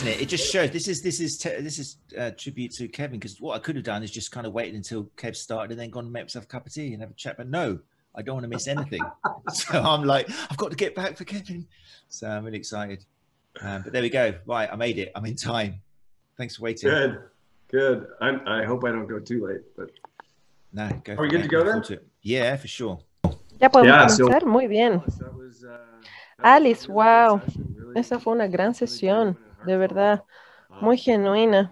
it? It just shows this is tribute to Kevin, because what I could have done is just kind of waited until Kev started and then gone and make myself a cup of tea and have a chat. But no, I don't want to miss anything. So I'm like, I've got to get back for Kevin. So I'm really excited. But there we go. Right, I made it. I'm in time. Thanks for waiting. Good. I hope I don't go too late, but no, go. Are we good to go then? Yeah, for sure. Ya podemos comenzar. Muy bien. Alice, wow. Esa fue una gran sesión, de verdad. Muy genuina.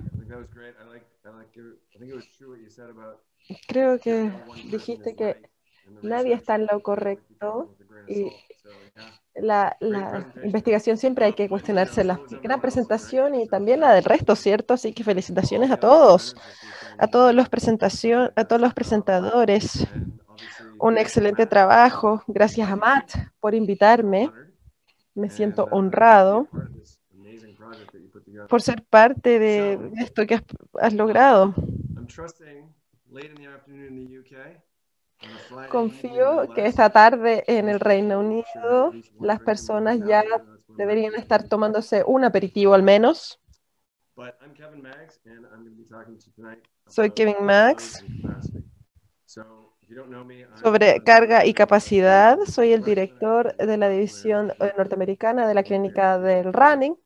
Creo que dijiste que nadie está en lo correcto y la investigación siempre hay que cuestionársela. Gran presentación y también la del resto, ¿cierto? Así que felicitaciones a todos los presentadores. Un excelente trabajo. Gracias a Matt por invitarme. Me siento honrado por ser parte de esto que has logrado. Confío que esta tarde en el Reino Unido las personas ya deberían estar tomándose un aperitivo al menos. Soy Kevin Max. Sobre carga y capacidad, soy el director de la división norteamericana de la clínica del running.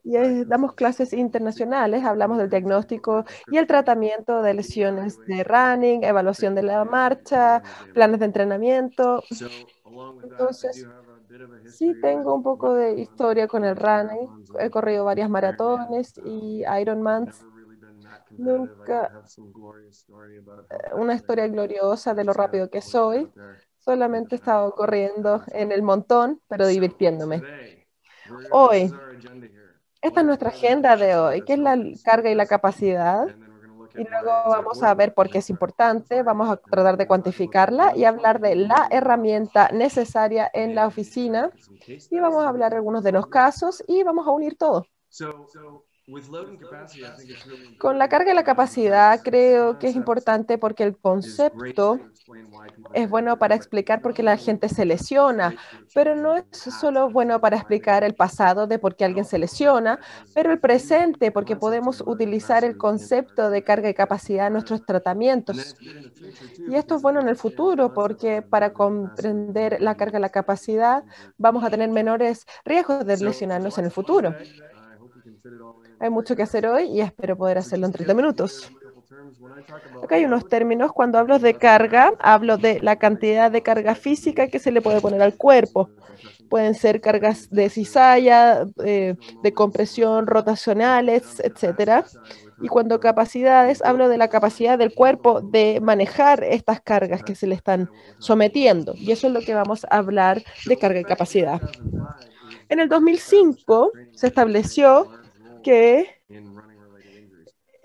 Y damos clases internacionales, hablamos del diagnóstico y el tratamiento de lesiones de running, evaluación de la marcha, planes de entrenamiento. Entonces, sí tengo un poco de historia con el running. He corrido varias maratones y Ironmans. Nunca una historia gloriosa de lo rápido que soy. Solamente he estado corriendo en el montón, pero divirtiéndome. Hoy, esta es nuestra agenda de hoy, que es la carga y la capacidad. Y luego vamos a ver por qué es importante, vamos a tratar de cuantificarla y hablar de la herramienta necesaria en la oficina. Y vamos a hablar de algunos de los casos y vamos a unir todo. Con la carga y la capacidad creo que es importante porque el concepto es bueno para explicar por qué la gente se lesiona, pero no es solo bueno para explicar el pasado de por qué alguien se lesiona, pero el presente, porque podemos utilizar el concepto de carga y capacidad en nuestros tratamientos. Y esto es bueno en el futuro, porque para comprender la carga y la capacidad vamos a tener menores riesgos de lesionarnos en el futuro. Hay mucho que hacer hoy y espero poder hacerlo en 30 minutos. Acá hay unos términos. Cuando hablo de carga, hablo de la cantidad de carga física que se le puede poner al cuerpo. Pueden ser cargas de cizalla, de compresión, rotacionales, etc. Y cuando capacidades, hablo de la capacidad del cuerpo de manejar estas cargas que se le están sometiendo. Y eso es lo que vamos a hablar de carga y capacidad. En el 2005 se estableció que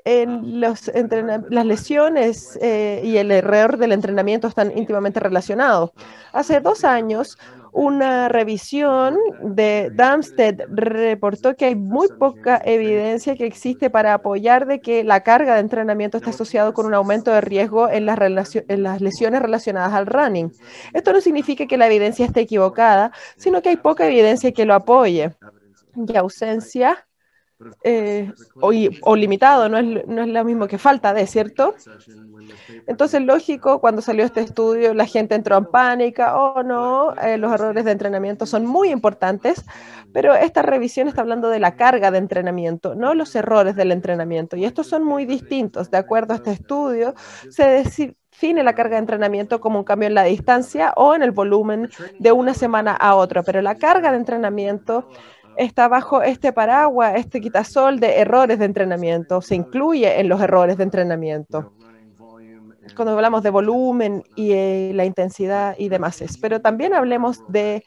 las lesiones y el error del entrenamiento están íntimamente relacionados. Hace 2 años, una revisión de Darmstadt reportó que hay muy poca evidencia que existe para apoyar de que la carga de entrenamiento está asociado con un aumento de riesgo en las lesiones relacionadas al running. Esto no significa que la evidencia esté equivocada, sino que hay poca evidencia que lo apoye. Y ausencia o limitado, no es lo mismo que falta de, ¿cierto? Entonces, lógico, cuando salió este estudio, la gente entró en pánico, no, los errores de entrenamiento son muy importantes, pero esta revisión está hablando de la carga de entrenamiento, no los errores del entrenamiento, y estos son muy distintos. De acuerdo a este estudio, se define la carga de entrenamiento como un cambio en la distancia o en el volumen de una semana a otra, pero la carga de entrenamiento está bajo este paraguas, este quitasol de errores de entrenamiento, se incluye en los errores de entrenamiento. Cuando hablamos de volumen y la intensidad y demás. Pero también hablemos de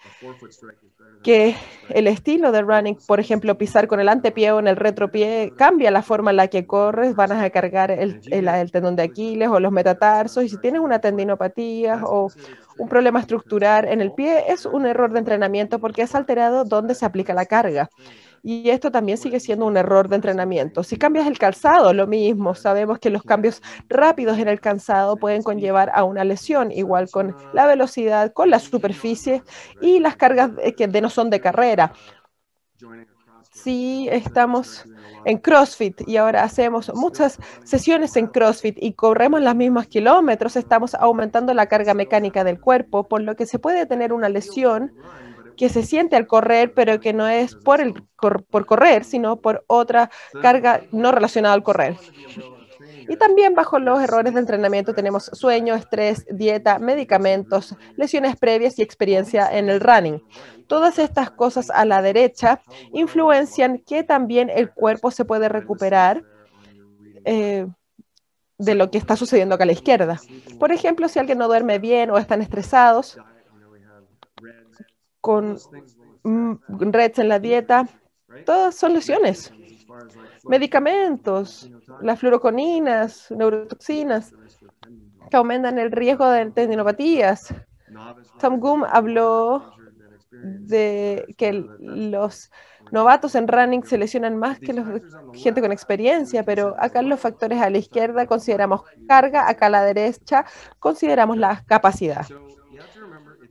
que el estilo de running, por ejemplo, pisar con el antepié o en el retropié, cambia la forma en la que corres, van a cargar el tendón de Aquiles o los metatarsos, y si tienes una tendinopatía o un problema estructural en el pie, es un error de entrenamiento porque es alterado donde se aplica la carga. Y esto también sigue siendo un error de entrenamiento. Si cambias el calzado, lo mismo. Sabemos que los cambios rápidos en el calzado pueden conllevar a una lesión, igual con la velocidad, con la superficie y las cargas que no son de carrera. Si estamos en CrossFit y ahora hacemos muchas sesiones en CrossFit y corremos los mismos kilómetros, estamos aumentando la carga mecánica del cuerpo, por lo que se puede tener una lesión que se siente al correr, pero que no es por correr, sino por otra carga no relacionada al correr. Y también bajo los errores de entrenamiento tenemos sueño, estrés, dieta, medicamentos, lesiones previas y experiencia en el running. Todas estas cosas a la derecha influencian que también el cuerpo se puede recuperar de lo que está sucediendo acá a la izquierda. Por ejemplo, si alguien no duerme bien o están estresados, con REDs en la dieta, todas son lesiones. Medicamentos, las fluoroconinas, neurotoxinas, que aumentan el riesgo de tendinopatías. Tom Goom habló de que los novatos en running se lesionan más que la gente con experiencia, pero acá en los factores a la izquierda consideramos carga, acá a la derecha consideramos la capacidad.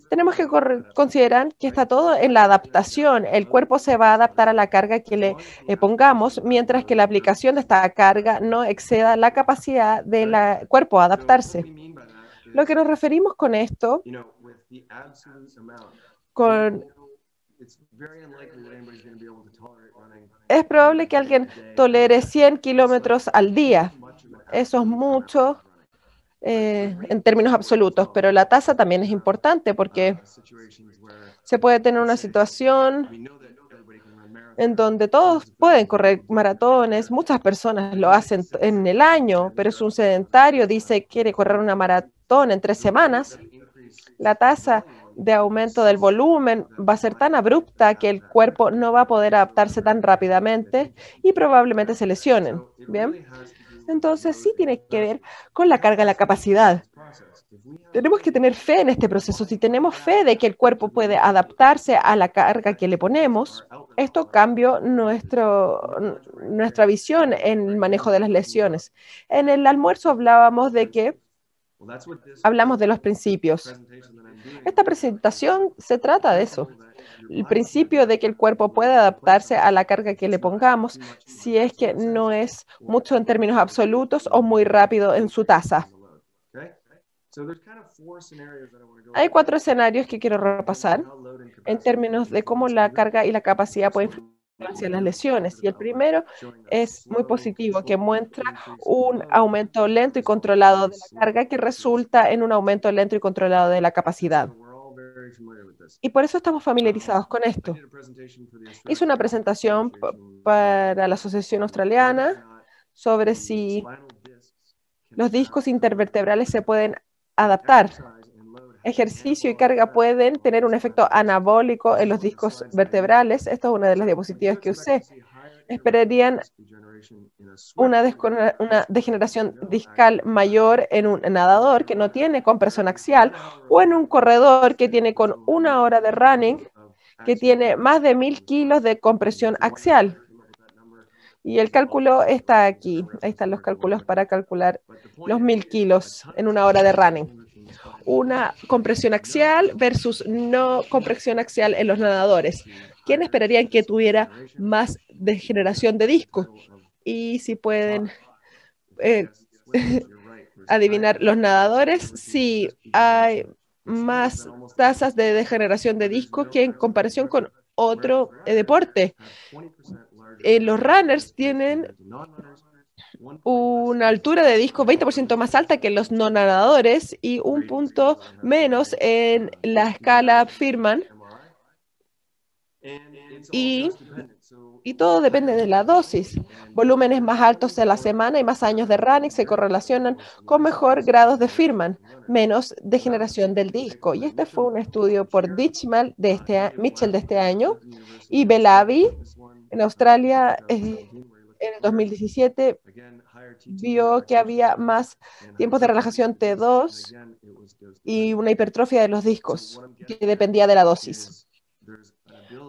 Tenemos que considerar que está todo en la adaptación. El cuerpo se va a adaptar a la carga que le pongamos, mientras que la aplicación de esta carga no exceda la capacidad del cuerpo a adaptarse. Lo que nos referimos con esto, es probable que alguien tolere 100 kilómetros al día. Eso es mucho en términos absolutos, pero la tasa también es importante porque se puede tener una situación en donde todos pueden correr maratones, muchas personas lo hacen en el año, pero es un sedentario, dice que quiere correr una maratón en 3 semanas. La tasa de aumento del volumen va a ser tan abrupta que el cuerpo no va a poder adaptarse tan rápidamente y probablemente se lesionen. ¿Bien? Entonces sí tiene que ver con la carga, la capacidad. Tenemos que tener fe en este proceso. Si tenemos fe de que el cuerpo puede adaptarse a la carga que le ponemos, esto cambia nuestra visión en el manejo de las lesiones. En el almuerzo hablamos de los principios. Esta presentación se trata de eso. El principio de que el cuerpo puede adaptarse a la carga que le pongamos, si es que no es mucho en términos absolutos o muy rápido en su tasa. Hay 4 escenarios que quiero repasar en términos de cómo la carga y la capacidad pueden influenciar las lesiones. Y el primero es muy positivo, que muestra un aumento lento y controlado de la carga que resulta en un aumento lento y controlado de la capacidad. Y por eso estamos familiarizados con esto. Hice una presentación para la Asociación Australiana sobre si los discos intervertebrales se pueden adaptar. Ejercicio y carga pueden tener un efecto anabólico en los discos vertebrales. Esto es una de las diapositivas que usé. Esperarían una degeneración discal mayor en un nadador que no tiene compresión axial o en un corredor que tiene con 1 hora de running que tiene más de 1000 kilos de compresión axial. Y el cálculo está aquí. Ahí están los cálculos para calcular los 1000 kilos en 1 hora de running. Una compresión axial versus no compresión axial en los nadadores. ¿Quién esperarían que tuviera más degeneración de disco? Y si pueden adivinar, los nadadores, sí hay más tasas de degeneración de disco que en comparación con otro deporte. Los runners tienen una altura de disco 20% más alta que los no nadadores y un punto menos en la escala Firman. Y todo depende de la dosis. Volúmenes más altos a la semana y más años de running se correlacionan con mejor grados de Firman, menos degeneración del disco. Y este fue un estudio por Mitchell de este año y Belavi en Australia en el 2017 vio que había más tiempos de relajación T2 y una hipertrofia de los discos que dependía de la dosis.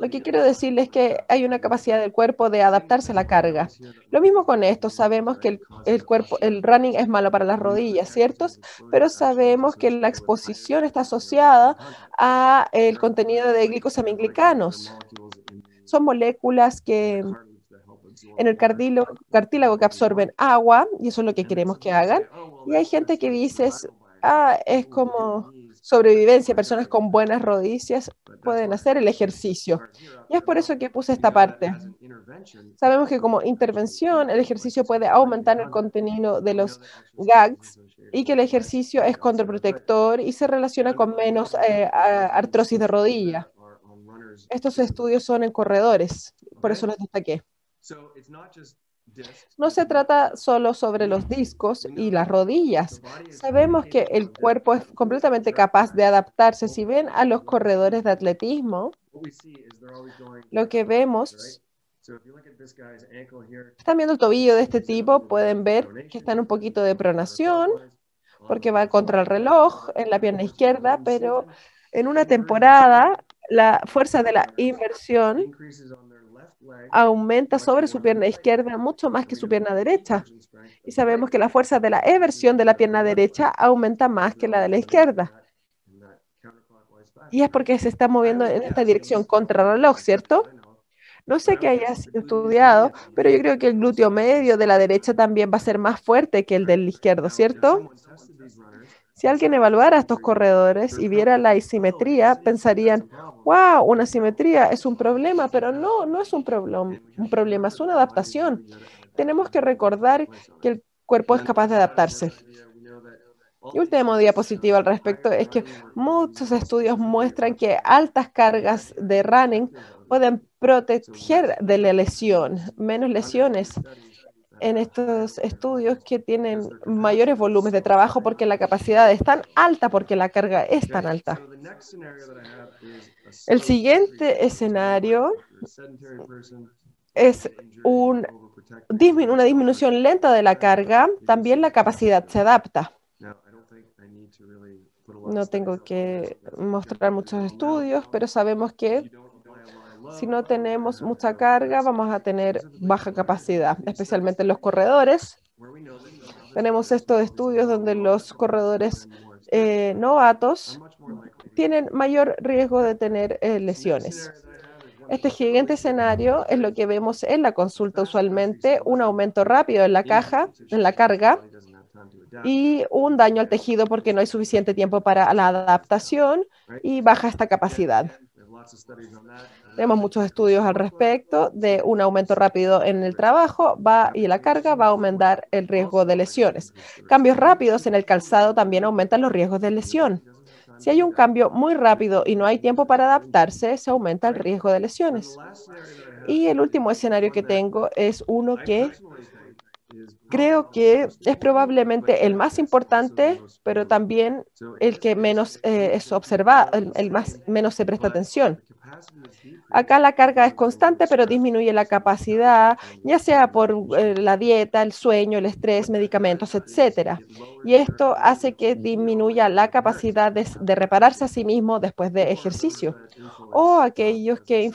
Lo que quiero decirles es que hay una capacidad del cuerpo de adaptarse a la carga. Lo mismo con esto, sabemos que el running es malo para las rodillas, ¿cierto? Pero sabemos que la exposición está asociada a el contenido de glicosaminglicanos. Son moléculas que en el cartílago que absorben agua, y eso es lo que queremos que hagan. Y hay gente que dice, es como sobrevivencia, personas con buenas rodillas pueden hacer el ejercicio. Y es por eso que puse esta parte. Sabemos que como intervención, el ejercicio puede aumentar el contenido de los GAGs y que el ejercicio es contraprotector y se relaciona con menos artrosis de rodilla. Estos estudios son en corredores, por eso los destaqué. No se trata solo sobre los discos y las rodillas. Sabemos que el cuerpo es completamente capaz de adaptarse. Si ven a los corredores de atletismo, lo que vemos, están viendo el tobillo de este tipo, pueden ver que está en un poquito de pronación, porque va contra el reloj en la pierna izquierda, pero en una temporada la fuerza de la inversión aumenta sobre su pierna izquierda mucho más que su pierna derecha. Y sabemos que la fuerza de la eversión de la pierna derecha aumenta más que la de la izquierda. Y es porque se está moviendo en esta dirección contrarreloj, ¿cierto? No sé qué hayas estudiado, pero yo creo que el glúteo medio de la derecha también va a ser más fuerte que el del izquierdo, ¿cierto? Si alguien evaluara a estos corredores y viera la asimetría, pensarían, wow, una asimetría es un problema, pero no es un problema, es una adaptación. Tenemos que recordar que el cuerpo es capaz de adaptarse. Y última diapositiva al respecto es que muchos estudios muestran que altas cargas de running pueden proteger de la lesión, menos lesiones en estos estudios que tienen mayores volúmenes de trabajo porque la capacidad es tan alta, porque la carga es tan alta. El siguiente escenario es una disminución lenta de la carga. También la capacidad se adapta. No tengo que mostrar muchos estudios, pero sabemos que si no tenemos mucha carga, vamos a tener baja capacidad, especialmente en los corredores. Tenemos estos estudios donde los corredores novatos tienen mayor riesgo de tener lesiones. Este siguiente escenario es lo que vemos en la consulta usualmente, un aumento rápido en la carga y un daño al tejido porque no hay suficiente tiempo para la adaptación y baja esta capacidad. Tenemos muchos estudios al respecto de un aumento rápido en el trabajo y la carga va a aumentar el riesgo de lesiones. Cambios rápidos en el calzado también aumentan los riesgos de lesión. Si hay un cambio muy rápido y no hay tiempo para adaptarse, se aumenta el riesgo de lesiones. Y el último escenario que tengo es uno que creo que es probablemente el más importante, pero también el que menos es observado, menos se presta atención. Acá la carga es constante, pero disminuye la capacidad, ya sea por la dieta, el sueño, el estrés, medicamentos, etc. Y esto hace que disminuya la capacidad de repararse a sí mismo después de ejercicio. O aquellos que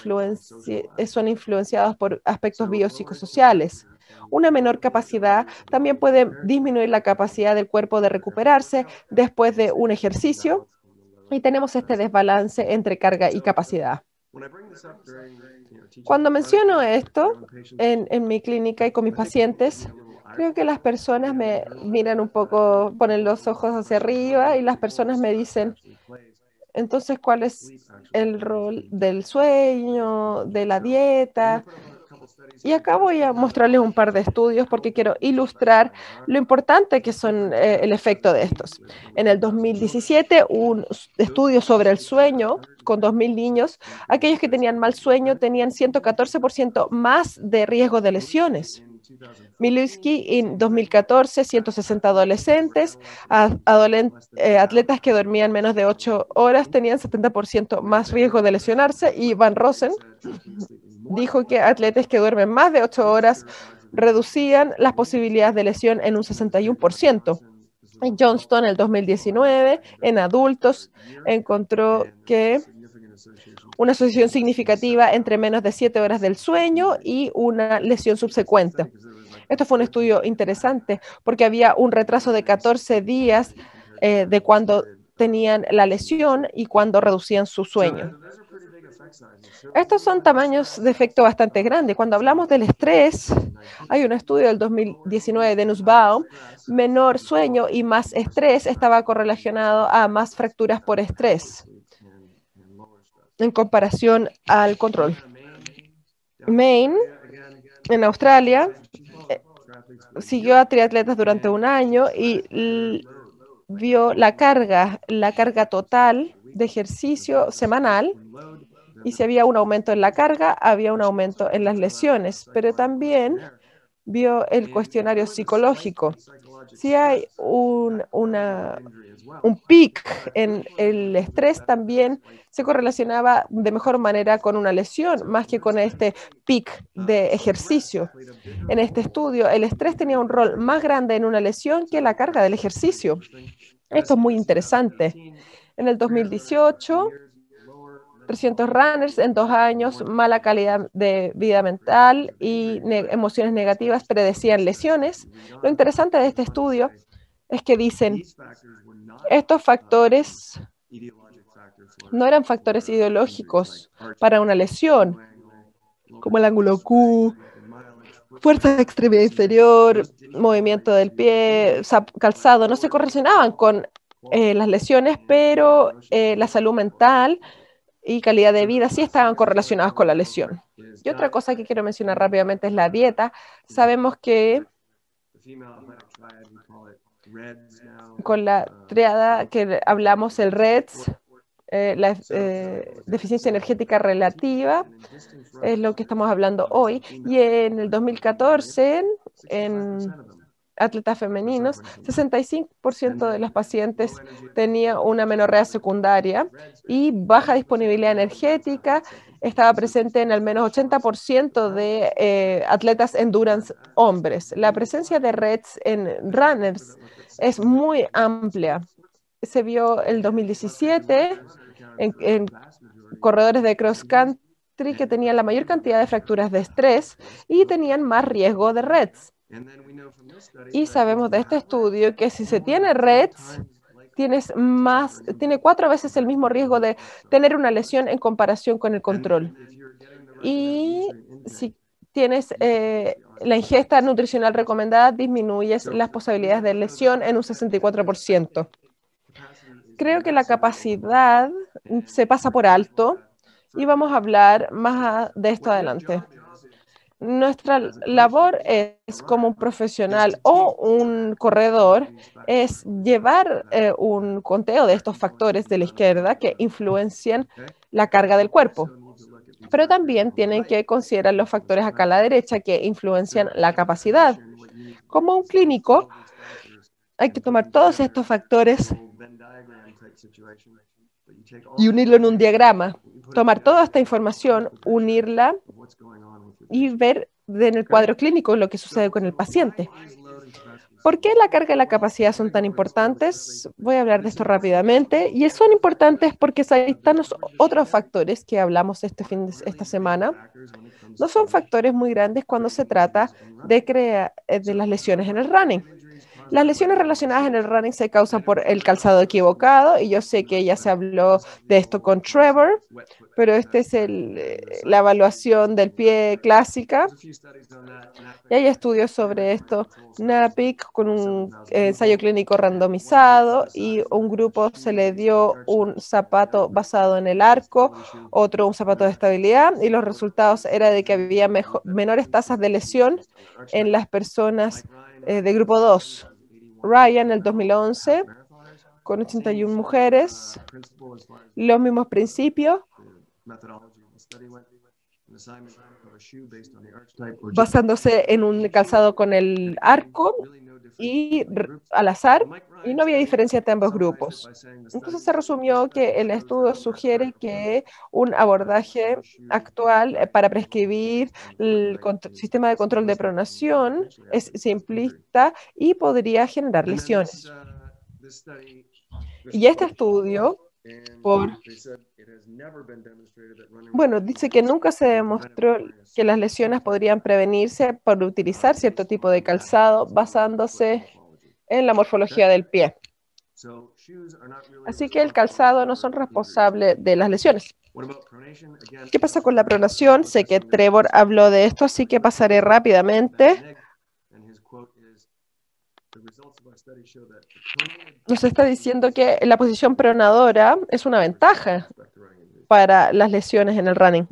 son influenciados por aspectos biopsicosociales. Una menor capacidad también puede disminuir la capacidad del cuerpo de recuperarse después de un ejercicio. Y tenemos este desbalance entre carga y capacidad. Cuando menciono esto en mi clínica y con mis pacientes, creo que las personas me miran un poco, ponen los ojos hacia arriba y las personas me dicen, entonces, ¿cuál es el rol del sueño, de la dieta? Y acá voy a mostrarles un par de estudios porque quiero ilustrar lo importante que son el efecto de estos. En el 2017, un estudio sobre el sueño con 2.000 niños, aquellos que tenían mal sueño tenían 114% más de riesgo de lesiones. Milewski en 2014, 160 adolescentes, atletas que dormían menos de 8 horas tenían 70% más riesgo de lesionarse, y Van Rosen dijo que atletas que duermen más de 8 horas reducían las posibilidades de lesión en un 61%. Johnston, en el 2019, en adultos, encontró que una asociación significativa entre menos de 7 horas del sueño y una lesión subsecuente. Esto fue un estudio interesante porque había un retraso de 14 días de cuando tenían la lesión y cuando reducían su sueño. Estos son tamaños de efecto bastante grandes. Cuando hablamos del estrés, hay un estudio del 2019 de Nussbaum, menor sueño y más estrés estaba correlacionado a más fracturas por estrés en comparación al control. Maine, en Australia, siguió a triatletas durante un año y vio la carga total de ejercicio semanal, y si había un aumento en la carga, había un aumento en las lesiones, pero también vio el cuestionario psicológico. Si hay un pic en el estrés, también se correlacionaba de mejor manera con una lesión, más que con este pic de ejercicio. En este estudio, el estrés tenía un rol más grande en una lesión que la carga del ejercicio. Esto es muy interesante. En el 2018, 300 runners en 2 años, mala calidad de vida mental y emociones negativas predecían lesiones. Lo interesante de este estudio es que dicen, estos factores no eran factores ideológicos para una lesión, como el ángulo Q, fuerza extremidad inferior, movimiento del pie, calzado, no se correlacionaban con las lesiones, pero la salud mental y calidad de vida sí estaban correlacionadas con la lesión. Y otra cosa que quiero mencionar rápidamente es la dieta. Sabemos que con la triada que hablamos, el REDS, la deficiencia energética relativa, es lo que estamos hablando hoy. Y en el 2014, en atletas femeninos, 65% de los pacientes tenía una menorrea secundaria y baja disponibilidad energética. Estaba presente en al menos 80% de atletas endurance hombres. La presencia de REDS en runners es muy amplia. Se vio el 2017 en corredores de cross country que tenían la mayor cantidad de fracturas de estrés y tenían más riesgo de REDS. Y sabemos de este estudio que si se tiene REDS, tiene 4 veces el mismo riesgo de tener una lesión en comparación con el control. Y si tienes la ingesta nutricional recomendada, disminuyes las posibilidades de lesión en un 64%. Creo que la capacidad se pasa por alto y vamos a hablar más de esto adelante. Nuestra labor es como un profesional o un corredor, es llevar un conteo de estos factores de la izquierda que influencian la carga del cuerpo. Pero también tienen que considerar los factores acá a la derecha que influencian la capacidad. Como un clínico, hay que tomar todos estos factores y unirlo en un diagrama. Tomar toda esta información, unirla y ver en el cuadro clínico lo que sucede con el paciente. ¿Por qué la carga y la capacidad son tan importantes? Voy a hablar de esto rápidamente. Y son importantes porque están los otros factores que hablamos esta semana. No son factores muy grandes cuando se trata de las lesiones en el running. Las lesiones relacionadas en el running se causan por el calzado equivocado, y yo sé que ya se habló de esto con Trevor, pero esta es la evaluación del pie clásica. Y hay estudios sobre esto. NAPIC con un ensayo clínico randomizado, y un grupo se le dio un zapato basado en el arco, otro un zapato de estabilidad, y los resultados eran de que había menores tasas de lesión en las personas de grupo 2. Ryan, en el 2011, con 81 mujeres, los mismos principios, basándose en un calzado con el arco y al azar, y no había diferencia entre ambos grupos. Entonces se resumió que el estudio sugiere que un abordaje actual para prescribir el sistema de control de pronación es simplista y podría generar lesiones. Y este estudio, dice que nunca se demostró que las lesiones podrían prevenirse por utilizar cierto tipo de calzado basándose en la morfología del pie. Así que el calzado no son responsables de las lesiones. ¿Qué pasa con la pronación? Sé que Trevor habló de esto, así que pasaré rápidamente. Nos está diciendo que la posición pronadora es una ventaja para las lesiones en el running.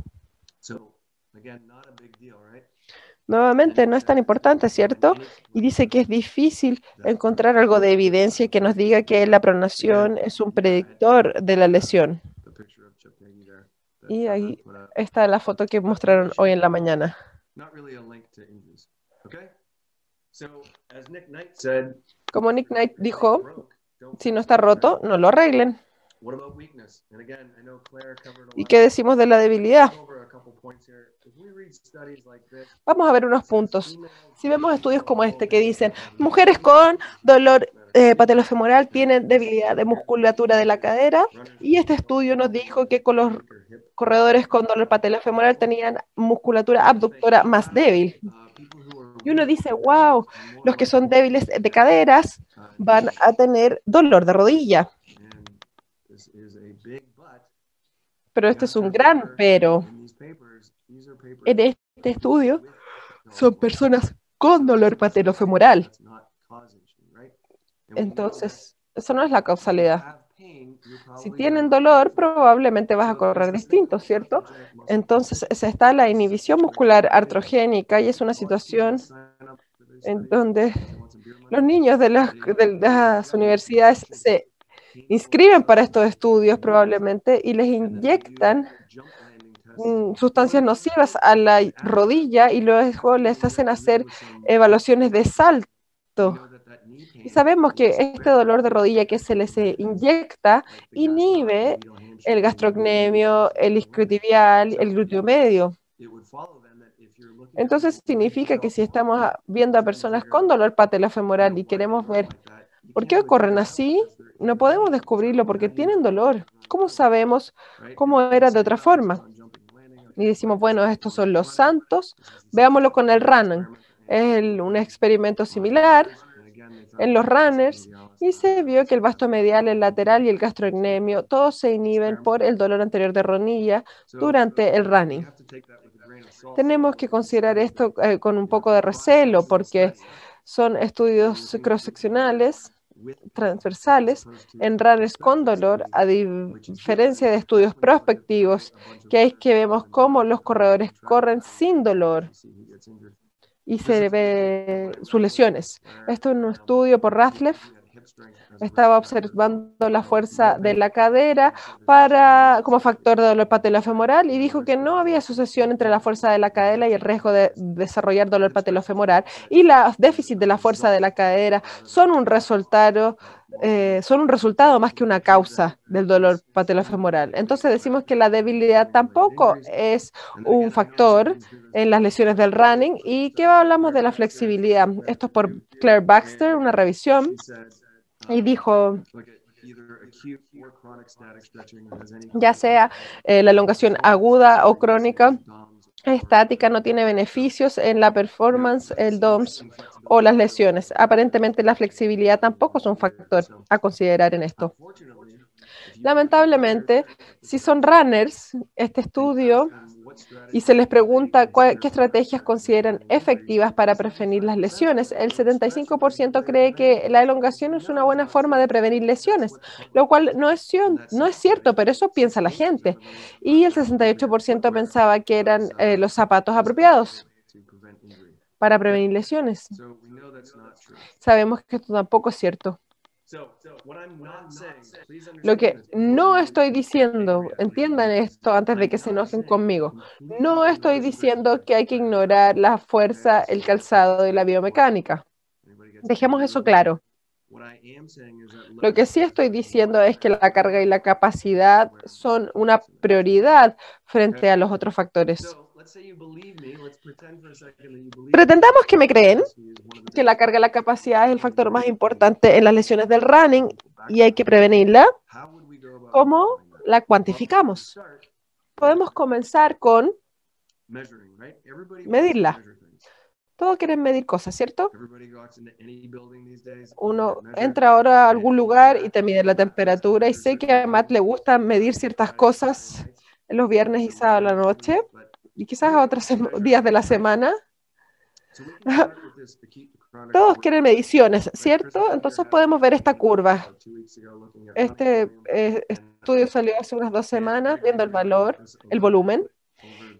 Nuevamente, no es tan importante, ¿cierto? Y dice que es difícil encontrar algo de evidencia que nos diga que la pronación es un predictor de la lesión. Y ahí está la foto que mostraron hoy en la mañana. Como Nick Knight dijo, si no está roto, no lo arreglen. ¿Y qué decimos de la debilidad? Vamos a ver unos puntos. Si vemos estudios como este que dicen, mujeres con dolor patelofemoral tienen debilidad de musculatura de la cadera, y este estudio nos dijo que con los corredores con dolor patelofemoral tenían musculatura abductora más débil. Y uno dice, wow, los que son débiles de caderas van a tener dolor de rodilla. Pero este es un gran pero. En este estudio son personas con dolor patelofemoral. Entonces, eso no es la causalidad. Si tienen dolor, probablemente vas a correr distinto, ¿cierto? Entonces, está la inhibición muscular artrogénica y es una situación en donde los niños de las universidades se inscriben para estos estudios probablemente y les inyectan sustancias nocivas a la rodilla y luego les hacen hacer evaluaciones de salto. Y sabemos que este dolor de rodilla que se les inyecta inhibe el gastrocnemio, el isquiotibial, el glúteo medio. Entonces significa que si estamos viendo a personas con dolor patelofemoral y queremos ver por qué ocurren así, no podemos descubrirlo porque tienen dolor. ¿Cómo sabemos cómo era de otra forma? Y decimos, bueno, estos son los santos, veámoslo con el running. Es un experimento similar en los runners y se vio que el vasto medial, el lateral y el gastrocnemio, todos se inhiben por el dolor anterior de rodilla durante el running. Tenemos que considerar esto con un poco de recelo porque son estudios cross-seccionales, transversales, en runners con dolor, a diferencia de estudios prospectivos, que es que vemos cómo los corredores corren sin dolor y se ve sus lesiones. Esto es un estudio por Rathleff. Estaba observando la fuerza de la cadera como factor de dolor patelofemoral y dijo que no había asociación entre la fuerza de la cadera y el riesgo de desarrollar dolor patelofemoral, y los déficits de la fuerza de la cadera son un resultado más que una causa del dolor patelofemoral. Entonces decimos que la debilidad tampoco es un factor en las lesiones del running. ¿Y qué hablamos de la flexibilidad? Esto es por Claire Baxter, una revisión. Y dijo, ya sea la elongación aguda o crónica, estática, no tiene beneficios en la performance, el DOMS o las lesiones. Aparentemente la flexibilidad tampoco es un factor a considerar en esto. Lamentablemente, si son runners, este estudio, y se les pregunta qué estrategias consideran efectivas para prevenir las lesiones, el 75% cree que la elongación es una buena forma de prevenir lesiones, lo cual no es cierto, pero eso piensa la gente. Y el 68% pensaba que eran los zapatos apropiados para prevenir lesiones. Sabemos que esto tampoco es cierto. Lo que no estoy diciendo, entiendan esto antes de que se enojen conmigo, no estoy diciendo que hay que ignorar la fuerza, el calzado y la biomecánica. Dejemos eso claro. Lo que sí estoy diciendo es que la carga y la capacidad son una prioridad frente a los otros factores. Pretendamos que me creen que la carga y la capacidad es el factor más importante en las lesiones del running y hay que prevenirla. ¿Cómo la cuantificamos? Podemos comenzar con medirla. Todos quieren medir cosas, ¿cierto? Uno entra ahora a algún lugar y te mide la temperatura, y sé que a Matt le gusta medir ciertas cosas los viernes y sábado a la noche, y quizás a otros días de la semana. Todos quieren mediciones, ¿cierto? Entonces podemos ver esta curva. Este estudio salió hace unas 2 semanas viendo el valor, el volumen,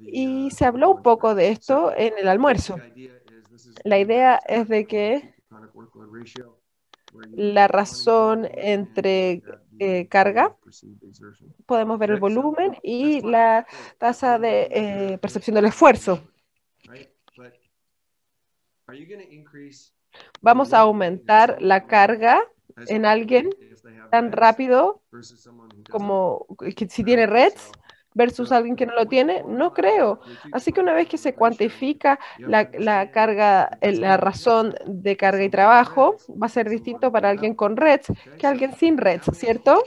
y se habló un poco de esto en el almuerzo. La idea es de que la razón entre carga, podemos ver el volumen y la tasa de percepción del esfuerzo. Vamos a aumentar la carga en alguien tan rápido como que si tiene REDS versus alguien que no lo tiene, no creo. Así que una vez que se cuantifica la carga, la razón de carga y trabajo, va a ser distinto para alguien con REDS que alguien sin REDS, ¿cierto?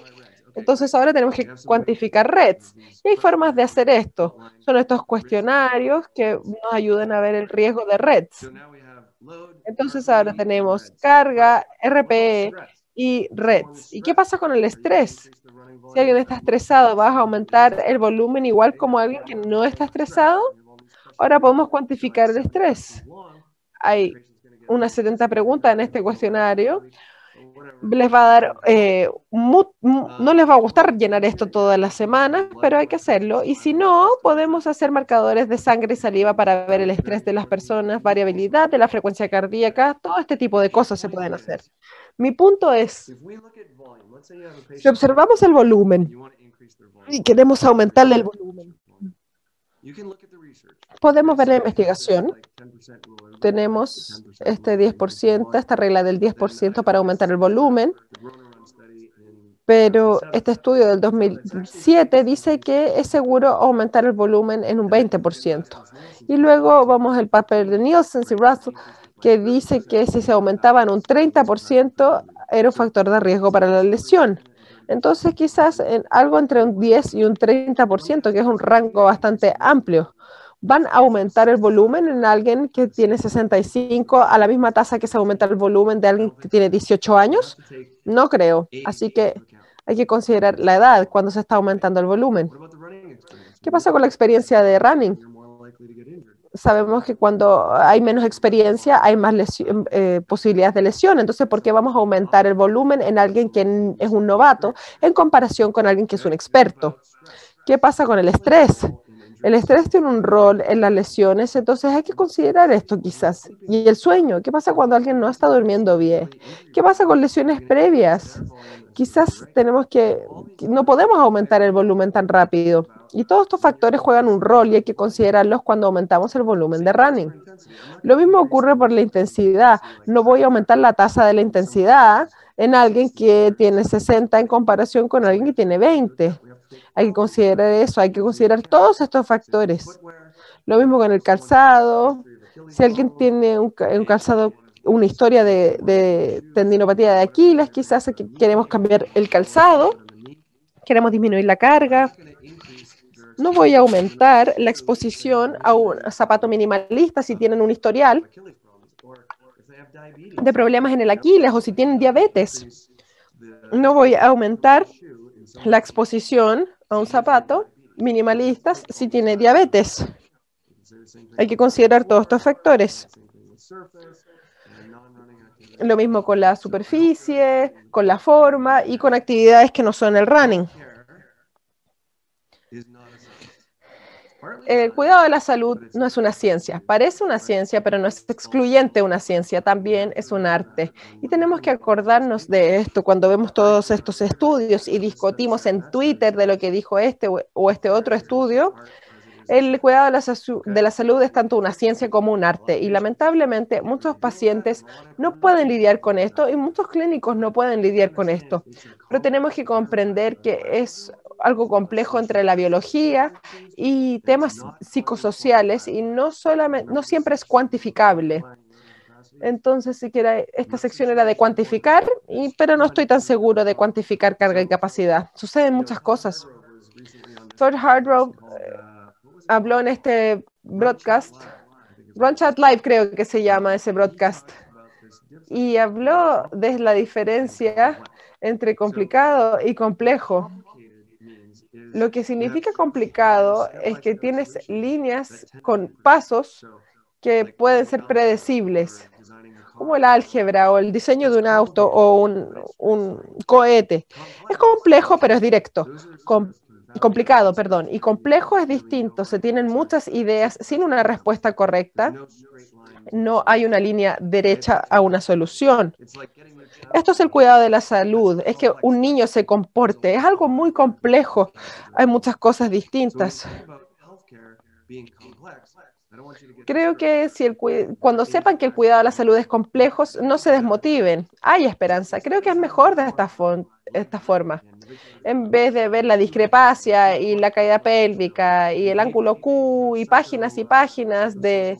Entonces ahora tenemos que cuantificar REDS. Y hay formas de hacer esto. Son estos cuestionarios que nos ayudan a ver el riesgo de REDS. Entonces ahora tenemos carga, RPE y REDS. ¿Y qué pasa con el estrés? Si alguien está estresado, ¿vas a aumentar el volumen igual como alguien que no está estresado? Ahora podemos cuantificar el estrés. Hay unas 70 preguntas en este cuestionario. Les va a dar, no les va a gustar llenar esto todas las semanas, pero hay que hacerlo. Y si no, podemos hacer marcadores de sangre y saliva para ver el estrés de las personas, variabilidad de la frecuencia cardíaca, todo este tipo de cosas se pueden hacer. Mi punto es, si observamos el volumen y queremos aumentarle el volumen, podemos ver la investigación. Tenemos este 10%, esta regla del 10% para aumentar el volumen, pero este estudio del 2007 dice que es seguro aumentar el volumen en un 20%. Y luego vamos al papel de Nielsen y Russell, que dice que si se aumentaba en un 30%, era un factor de riesgo para la lesión. Entonces, quizás en algo entre un 10 y un 30%, que es un rango bastante amplio. ¿Van a aumentar el volumen en alguien que tiene 65 a la misma tasa que se aumenta el volumen de alguien que tiene 18 años? No creo. Así que hay que considerar la edad cuando se está aumentando el volumen. ¿Qué pasa con la experiencia de running? Sabemos que cuando hay menos experiencia hay más posibilidades de lesión. Entonces, ¿por qué vamos a aumentar el volumen en alguien que es un novato en comparación con alguien que es un experto? ¿Qué pasa con el estrés? El estrés tiene un rol en las lesiones, entonces hay que considerar esto quizás. Y el sueño, ¿qué pasa cuando alguien no está durmiendo bien? ¿Qué pasa con lesiones previas? Quizás no podemos aumentar el volumen tan rápido. Y todos estos factores juegan un rol y hay que considerarlos cuando aumentamos el volumen de running. Lo mismo ocurre por la intensidad. No voy a aumentar la tasa de la intensidad en alguien que tiene 60 en comparación con alguien que tiene 20. Hay que considerar eso, hay que considerar todos estos factores. Lo mismo con el calzado. Si alguien tiene un calzado, una historia de tendinopatía de Aquiles, quizás queremos cambiar el calzado, queremos disminuir la carga. No voy a aumentar la exposición a un zapato minimalista si tienen un historial de problemas en el Aquiles o si tienen diabetes. No voy a aumentar la exposición a un zapato minimalista si tiene diabetes. Hay que considerar todos estos factores. Lo mismo con la superficie, con la forma y con actividades que no son el running. El cuidado de la salud no es una ciencia. Parece una ciencia, pero no es excluyente una ciencia. También es un arte. Y tenemos que acordarnos de esto cuando vemos todos estos estudios y discutimos en Twitter de lo que dijo este o este otro estudio. El cuidado de la salud es tanto una ciencia como un arte. Y lamentablemente muchos pacientes no pueden lidiar con esto y muchos clínicos no pueden lidiar con esto. Pero tenemos que comprender que es algo complejo entre la biología y temas psicosociales y no siempre es cuantificable. Entonces, siquiera esta sección era de cuantificar, pero no estoy tan seguro de cuantificar carga y capacidad. Suceden muchas cosas. Todd Hardrow habló en este broadcast, Run Chat Live creo que se llama ese broadcast, y habló de la diferencia entre complicado y complejo. Lo que significa complicado es que tienes líneas con pasos que pueden ser predecibles, como el álgebra o el diseño de un auto o un cohete. Es complejo, pero es directo. Complicado, perdón. Y complejo es distinto. Se tienen muchas ideas sin una respuesta correcta. No hay una línea derecha a una solución. Esto es el cuidado de la salud. Es que un niño se comporte. Es algo muy complejo. Hay muchas cosas distintas. Creo que cuando sepan que el cuidado de la salud es complejo, no se desmotiven. Hay esperanza. Creo que es mejor de esta forma. En vez de ver la discrepancia y la caída pélvica y el ángulo Q y páginas de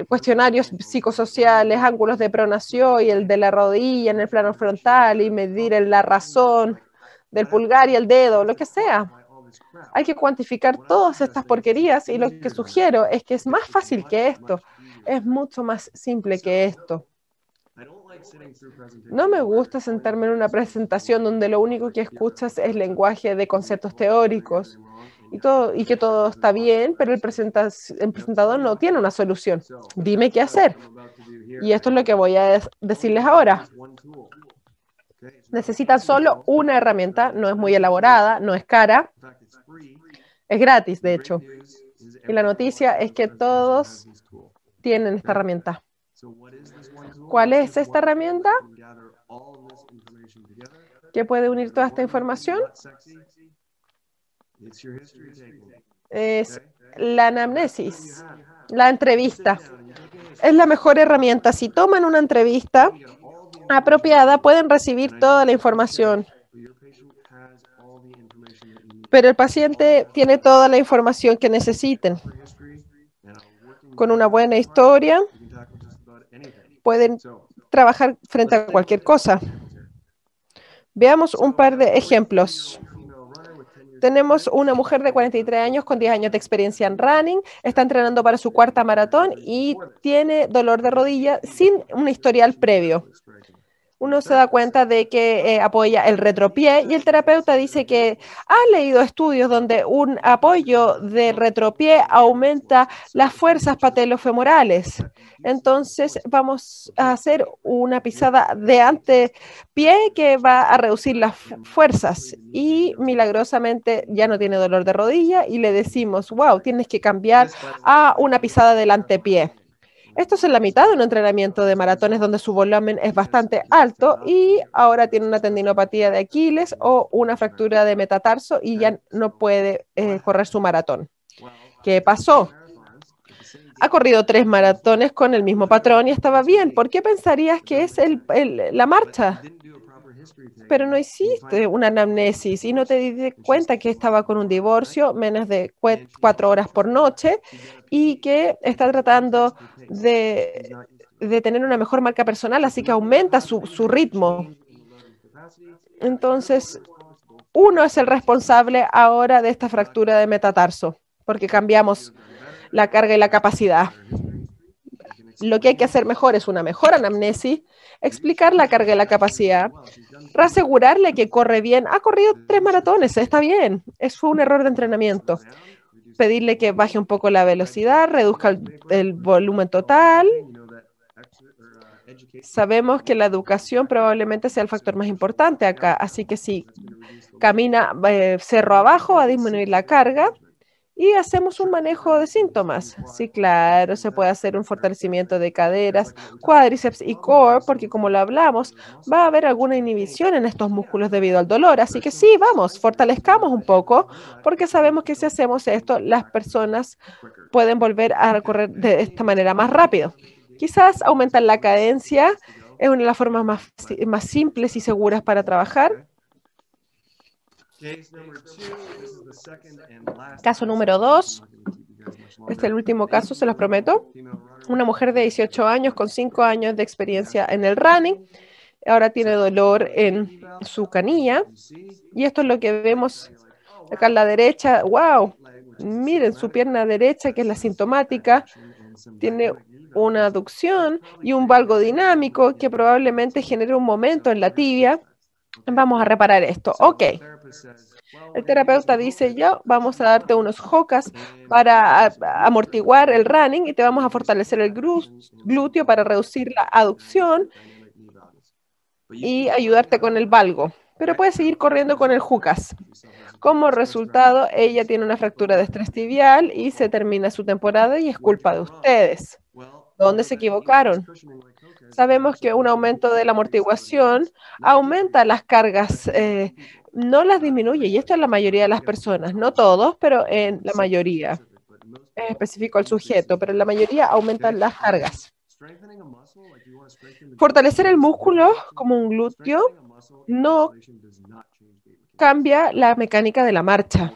cuestionarios psicosociales, ángulos de pronación y el de la rodilla en el plano frontal y medir en la razón del pulgar y el dedo, lo que sea. Hay que cuantificar todas estas porquerías y lo que sugiero es que es más fácil que esto. Es mucho más simple que esto. No me gusta sentarme en una presentación donde lo único que escuchas es lenguaje de conceptos teóricos y que todo está bien, pero el presentador no tiene una solución. Dime qué hacer. Y esto es lo que voy a decirles ahora. Necesitan solo una herramienta, no es muy elaborada, no es cara, es gratis, de hecho. Y la noticia es que todos tienen esta herramienta. ¿Cuál es esta herramienta que puede unir toda esta información? Es la anamnesis, la entrevista. Es la mejor herramienta. Si toman una entrevista apropiada, pueden recibir toda la información. Pero el paciente tiene toda la información que necesiten. Con una buena historia, pueden trabajar frente a cualquier cosa. Veamos un par de ejemplos. Tenemos una mujer de 43 años con 10 años de experiencia en running, está entrenando para su cuarta maratón y tiene dolor de rodilla sin un historial previo. Uno se da cuenta de que apoya el retropié y el terapeuta dice que ha leído estudios donde un apoyo de retropié aumenta las fuerzas patelofemorales. Entonces vamos a hacer una pisada de antepié que va a reducir las fuerzas y milagrosamente ya no tiene dolor de rodilla y le decimos, wow, tienes que cambiar a una pisada del antepié. Esto es en la mitad de un entrenamiento de maratones donde su volumen es bastante alto y ahora tiene una tendinopatía de Aquiles o una fractura de metatarso y ya no puede correr su maratón. ¿Qué pasó? Ha corrido 3 maratones con el mismo patrón y estaba bien. ¿Por qué pensarías que es la marcha? Pero no hiciste una anamnesis y no te diste cuenta que estaba con un divorcio, menos de 4 horas por noche y que está tratando de tener una mejor marca personal, así que aumenta su ritmo. Entonces, uno es el responsable ahora de esta fractura de metatarso, porque cambiamos la carga y la capacidad. Lo que hay que hacer mejor es una mejor anamnesis, explicar la carga y la capacidad, reasegurarle que corre bien. Ha corrido 3 maratones, está bien. Fue un error de entrenamiento. Pedirle que baje un poco la velocidad, reduzca el volumen total. Sabemos que la educación probablemente sea el factor más importante acá, así que si camina cerro abajo, va a disminuir la carga. Y hacemos un manejo de síntomas. Sí, claro, se puede hacer un fortalecimiento de caderas, cuádriceps y core, porque como lo hablamos, va a haber alguna inhibición en estos músculos debido al dolor. Así que sí, vamos, fortalezcamos un poco, porque sabemos que si hacemos esto, las personas pueden volver a correr de esta manera más rápido. Quizás aumentar la cadencia es una de las formas más simples y seguras para trabajar. Caso número 2. Este es el último caso, se los prometo. Una mujer de 18 años con 5 años de experiencia en el running. Ahora tiene dolor en su canilla. Y esto es lo que vemos acá a la derecha. ¡Wow! Miren su pierna derecha, que es la sintomática. Tiene una aducción y un valgo dinámico que probablemente genere un momento en la tibia. Vamos a reparar esto. Ok. El terapeuta dice, yo vamos a darte unos jocas para amortiguar el running y te vamos a fortalecer el glúteo para reducir la aducción y ayudarte con el valgo. Pero puedes seguir corriendo con el jucas. Como resultado, ella tiene una fractura de estrés tibial y se termina su temporada y es culpa de ustedes. ¿Dónde se equivocaron? Sabemos que un aumento de la amortiguación aumenta las cargas, no las disminuye, y esto es la mayoría de las personas, no todos, pero en la mayoría. Es específico al sujeto, pero en la mayoría aumentan las cargas. Fortalecer el músculo como un glúteo no cambia la mecánica de la marcha,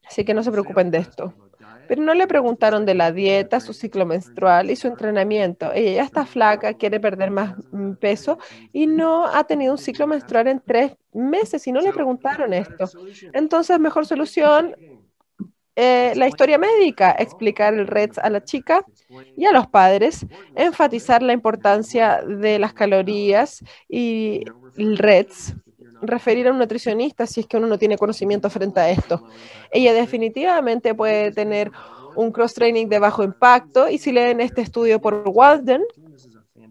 así que no se preocupen de esto. Pero no le preguntaron de la dieta, su ciclo menstrual y su entrenamiento. Ella ya está flaca, quiere perder más peso y no ha tenido un ciclo menstrual en 3 meses y no le preguntaron esto. Entonces, mejor solución, la historia médica, explicar el REDS a la chica y a los padres, enfatizar la importancia de las calorías y el REDS, referir a un nutricionista si es que uno no tiene conocimiento frente a esto. Ella definitivamente puede tener un cross-training de bajo impacto y si leen este estudio por Walden,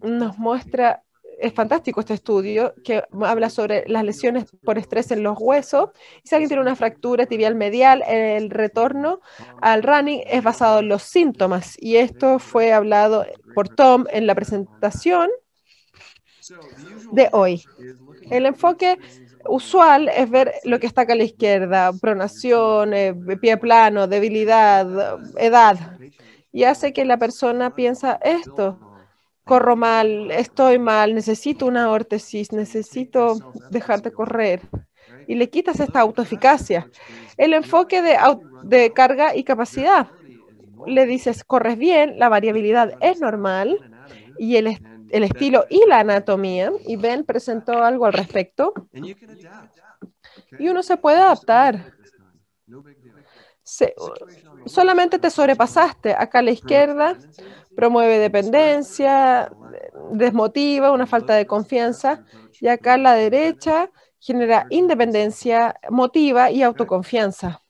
nos muestra, es fantástico este estudio que habla sobre las lesiones por estrés en los huesos. Y si alguien tiene una fractura tibial medial, el retorno al running es basado en los síntomas. Y esto fue hablado por Tom en la presentación de hoy. El enfoque usual es ver lo que está acá a la izquierda, pronación, pie plano, debilidad, edad, y hace que la persona piensa esto, corro mal, estoy mal, necesito una órtesis, necesito dejar de correr, y le quitas esta autoeficacia. El enfoque de carga y capacidad, le dices, corres bien, la variabilidad es normal, y el estilo y la anatomía, y Ben presentó algo al respecto, y uno se puede adaptar. Solamente te sobrepasaste. Acá a la izquierda promueve dependencia, desmotiva, una falta de confianza, y acá a la derecha genera independencia, motiva y autoconfianza.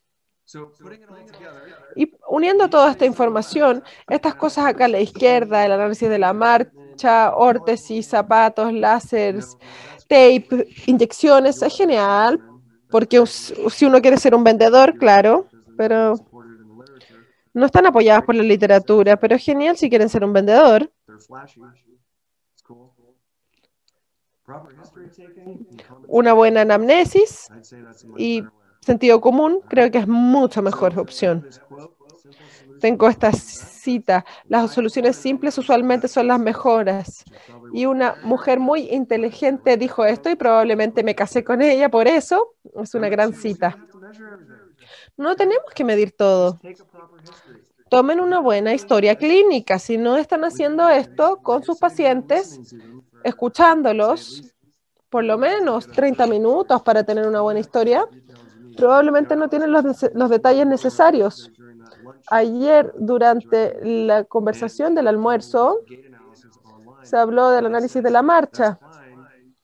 Y uniendo toda esta información, estas cosas acá a la izquierda, el análisis de la marcha, órtesis, zapatos, láseres, tape, inyecciones, es genial, porque si uno quiere ser un vendedor, claro, pero no están apoyadas por la literatura, pero es genial si quieren ser un vendedor. Una buena anamnesis y sentido común, creo que es mucho mejor opción. Tengo esta cita, las soluciones simples usualmente son las mejoras. Y una mujer muy inteligente dijo esto y probablemente me casé con ella por eso. Es una gran cita. No tenemos que medir todo. Tomen una buena historia clínica. Si no están haciendo esto con sus pacientes, escuchándolos por lo menos 30 minutos para tener una buena historia, probablemente no tienen los detalles necesarios. Ayer, durante la conversación del almuerzo, se habló del análisis de la marcha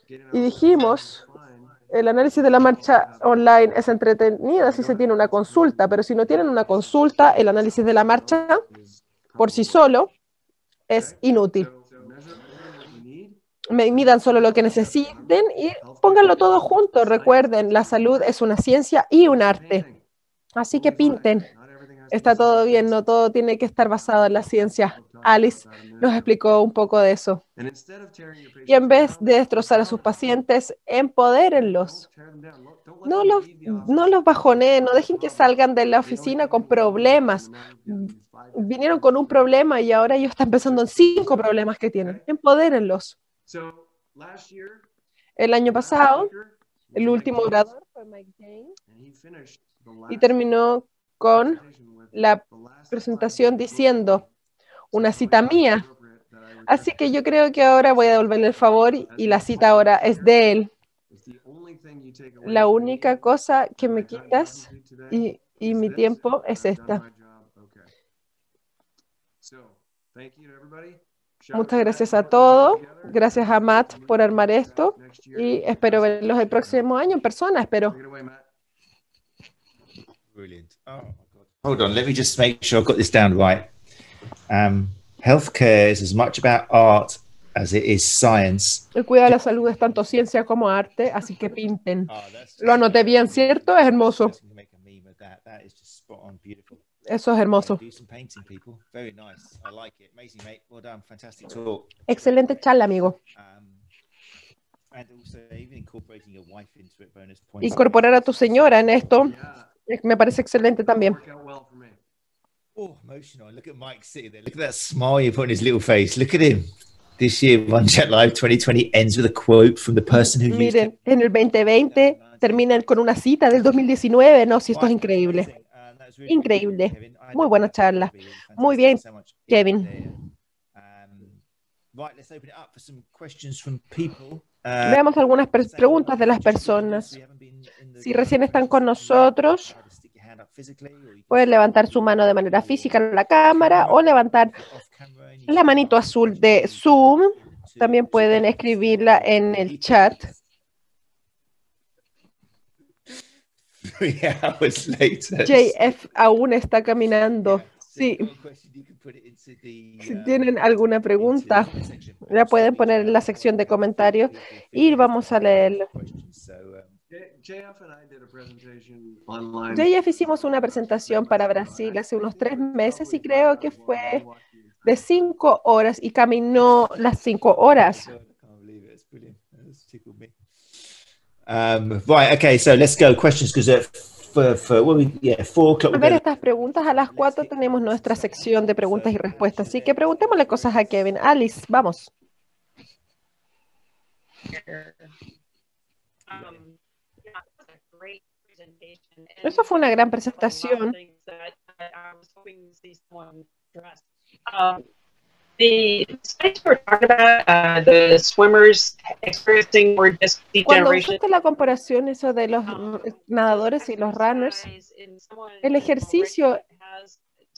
y dijimos, el análisis de la marcha online es entretenido si se tiene una consulta, pero si no tienen una consulta, el análisis de la marcha por sí solo es inútil. Midan solo lo que necesiten y pónganlo todo junto. Recuerden, la salud es una ciencia y un arte. Así que pinten. Está todo bien, no todo tiene que estar basado en la ciencia. Alice nos explicó un poco de eso. Y en vez de destrozar a sus pacientes, empodérenlos. No los bajoneen, no dejen que salgan de la oficina con problemas. Vinieron con un problema y ahora ellos están pensando en 5 problemas que tienen. Empodérenlos. El año pasado, el último orador fue Mike James y terminó con la presentación diciendo una cita mía. Así que yo creo que ahora voy a devolverle el favor y la cita ahora es de él. La única cosa que me quitas y mi tiempo es esta. Muchas gracias a todos. Gracias a Matt por armar esto. Y espero verlos el próximo año en persona, espero. Brilliant. Oh my God. Hold on, let me just make sure I've got this down right. Healthcare is as much about art as it is science. El cuidado de la salud es tanto ciencia como arte, así que pinten. Lo anoté bien, ¿cierto? Es hermoso. Eso es hermoso. Excelente charla, amigo. Incorporar a tu señora en esto me parece excelente también. Oh, emotional. Look at Mike sitting there. Look at that smile you put on his little face. Look at him. This year, One Chat Live 2020 ends with a quote from the person who used it. Miren, en el 2020 terminan con una cita del 2019. No, si esto es increíble. Increíble. Muy buena charla. Muy bien, Kevin. Veamos algunas preguntas de las personas. Si recién están con nosotros, pueden levantar su mano de manera física en la cámara o levantar la manito azul de Zoom. También pueden escribirla en el chat. 3 hours later. JF aún está caminando. Sí. Si tienen alguna pregunta, la pueden poner en la sección de comentarios y vamos a leerlo. JF hicimos una presentación para Brasil hace unos 3 meses y creo que fue de 5 horas y caminó las 5 horas. Right, okay, so let's go. Questions, because for 4 o'clock. A ver estas preguntas, a las 4 tenemos nuestra sección de preguntas y respuestas, así que preguntémosle cosas a Kevin. Alice, vamos. Eso fue una gran presentación. Cuando usaste la comparación eso de los nadadores y los runners, el ejercicio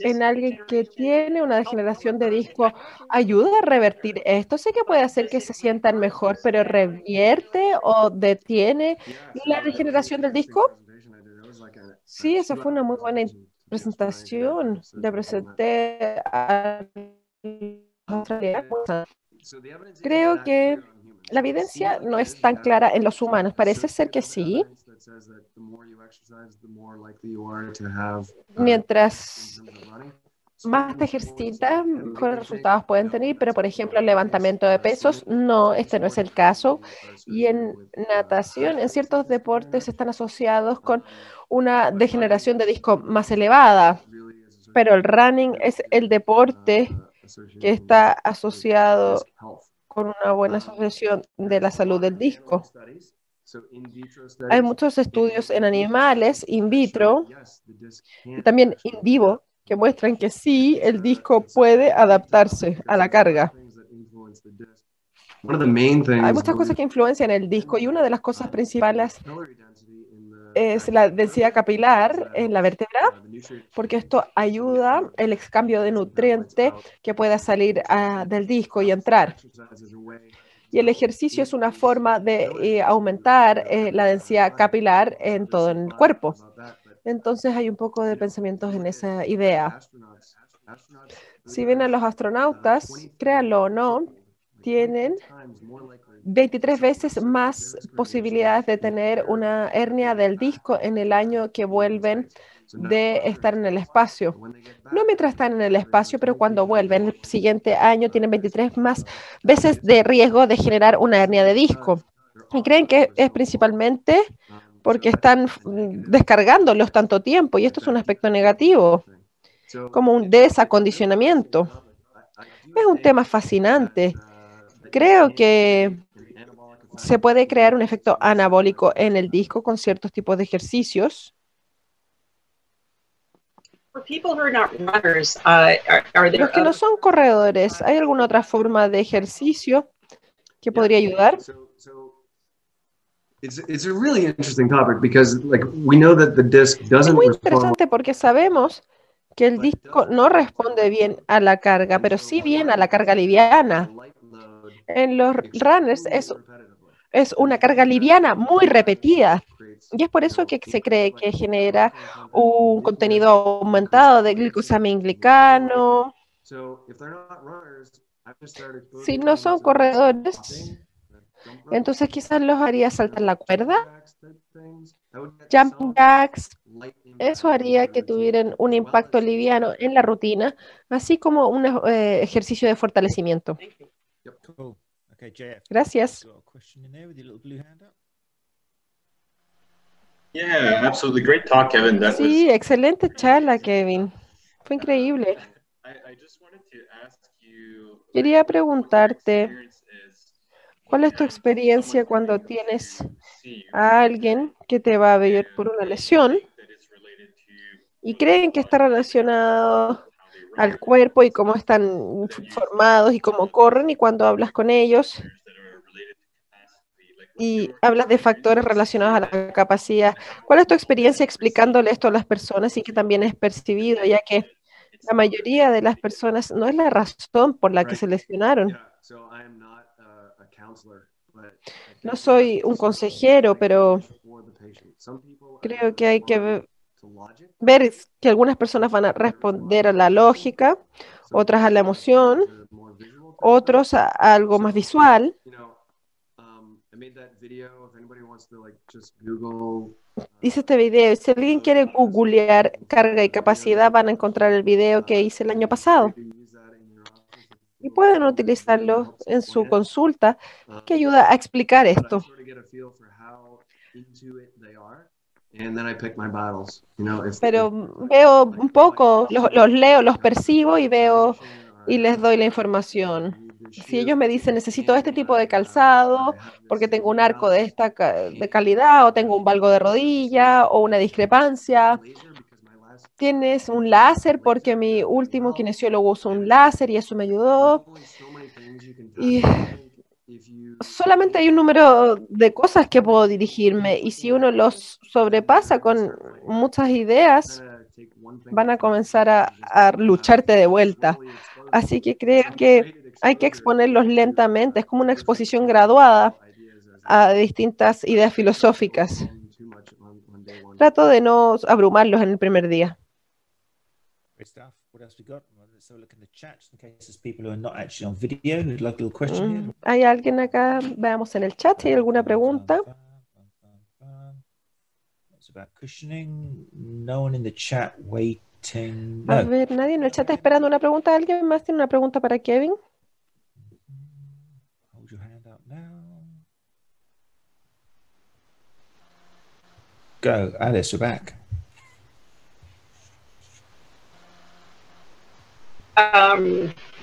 en alguien que tiene una degeneración de disco ayuda a revertir esto. Sé que puede hacer que se sientan mejor, pero ¿revierte o detiene la degeneración del disco? Sí, esa fue una muy buena presentación. Le presenté a Creo que la evidencia no es tan clara en los humanos. Parece ser que sí. Mientras más te ejercitas, mejores resultados pueden tener, pero por ejemplo, el levantamiento de pesos, no, este no es el caso. Y en natación, en ciertos deportes están asociados con una degeneración de disco más elevada, pero el running es el deporte que está asociado con una buena asociación de la salud del disco. Hay muchos estudios en animales, in vitro, y también in vivo, que muestran que sí, el disco puede adaptarse a la carga. Hay muchas cosas que influencian el disco, y una de las cosas principales es la densidad capilar en la vértebra, porque esto ayuda el excambio de nutriente que pueda salir del disco y entrar. Y el ejercicio es una forma de aumentar la densidad capilar en todo el cuerpo. Entonces hay un poco de pensamientos en esa idea. Si ven a los astronautas, créanlo o no, tienen 23 veces más posibilidades de tener una hernia del disco en el año que vuelven de estar en el espacio. No mientras están en el espacio, pero cuando vuelven el siguiente año tienen 23 más veces de riesgo de generar una hernia de disco. Y creen que es principalmente porque están descargándolos tanto tiempo, y esto es un aspecto negativo, como un desacondicionamiento. Es un tema fascinante. Creo que se puede crear un efecto anabólico en el disco con ciertos tipos de ejercicios. Los que no son corredores, ¿hay alguna otra forma de ejercicio que podría ayudar? Es muy interesante porque sabemos que el disco no responde bien a la carga, pero sí bien a la carga liviana. En los runners es una carga liviana muy repetida. Y es por eso que se cree que genera un contenido aumentado de glicosaminglicano. Si no son corredores, entonces quizás los haría saltar la cuerda, jumping jacks. Eso haría que tuvieran un impacto liviano en la rutina, así como un ejercicio de fortalecimiento. Cool. Okay, JF. Gracias. Got a question in there with your little blue hand up? Yeah, absolutely. Great talk, Kevin. That Sí, was. excelente charla, Kevin. Fue increíble. I just wanted to ask you. Quería What's your preguntarte, experience is ¿cuál es tu experiencia cuando tienes a alguien que te va a ver por una lesión y creen que está relacionado al cuerpo y cómo están formados y cómo corren, y cuando hablas con ellos y hablas de factores relacionados a la capacidad? ¿Cuál es tu experiencia explicándole esto a las personas y que también es percibido, ya que la mayoría de las personas no es la razón por la que se lesionaron? No soy un consejero, pero creo que hay que ver que algunas personas van a responder a la lógica, otras a la emoción, otros a algo más visual. Hice este video, y si alguien quiere googlear carga y capacidad, van a encontrar el video que hice el año pasado. Y pueden utilizarlo en su consulta, que ayuda a explicar esto. Pero veo un poco, los leo, los percibo y veo y les doy la información. Si ellos me dicen, necesito este tipo de calzado porque tengo un arco de esta de calidad, o tengo un valgo de rodilla, o una discrepancia. Tienes un láser porque mi último kinesiólogo usó un láser y eso me ayudó. Y solamente hay un número de cosas que puedo dirigirme, y si uno los sobrepasa con muchas ideas, van a comenzar a lucharte de vuelta. Así que creo que hay que exponerlos lentamente, es como una exposición graduada a distintas ideas filosóficas. Trato de no abrumarlos en el primer día. Great stuff. What else we got? Well, let's have a look in the chat just in case there's people who are not actually on video who'd like a little question here. ¿Hay alguien acá? Veamos en el chat si hay alguna pregunta. It's about cushioning. No one in the chat waiting. A No. ver, nadie en el chat está esperando una pregunta. ¿Alguien más tiene una pregunta para Kevin? Hold your hand up now. Go, Alice, we're back.